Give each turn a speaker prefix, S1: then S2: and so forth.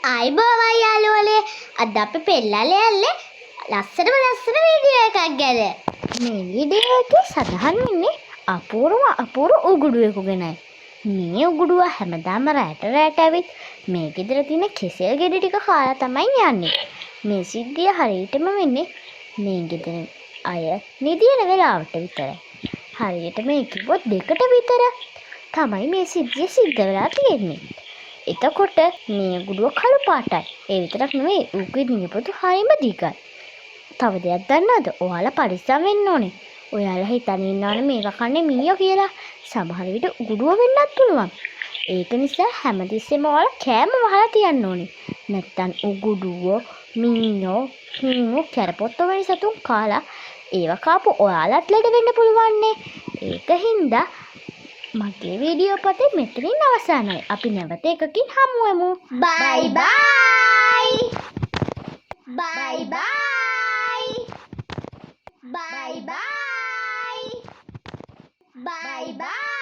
S1: ආයිබෝවන් යාළුවනේ අද අපි පෙල්ලාලේ යන්නේ ලස්සන වීඩියෝ එකක් ගැන. මේ වීඩියෝ එකේ සඳහන් වෙන්නේ අපූර්ව උගුඩුවෙකු ගැනයි. මේ උගුඩුව හැමදාම රැට ඇවිත් මේ ගෙදර තියෙන කෙසෙල් ගෙඩි ටික කාලා තමයි යන්නේ. මේ සිද්ධිය හරියටම වෙන්නේ මේ ගෙදර අය නිදින වෙලාවට විතරයි. හරියට මේ කිව්වොත් 2ට විතර තමයි මේ සිද්ධිය සිද්ධ වෙලා තියෙන්නේ. එතකොට මේ උගුඩුව කළු පාටයි. ඒ විතරක් නෙවෙයි උගේ නියපොතු හරිම දිගයි. තව දෙයක් දන්නවද? ඔයාලා පරිස්සම් වෙන්න ඕනේ. ඔයාලා හිතන් ඉන්නවනේ මේවා කන්නේ මීයෝ කියලා. සමහර විට උගුඩුව වෙන්නත් පුළුවන්. ඒක නිසා හැමතිස්සෙම ඔයාලා කෑම වහලා තියන්න ඕනේ. නැත්තම් උගුඩුව, මීයෝ, හීනු, කැරපොත්ත වැනි සතුන් කාලා ඒවා කාපු ඔයාලත් ලෙඩ වෙන්න පුළුවන් නේ. ඒක හින්දා මගේ වීඩියෝ පොතේ මෙතනින් අවසానයි. අපි නැවත එකකින් හමු වෙමු. බයි බයි. බයි බයි. බයි බයි. බයි බයි.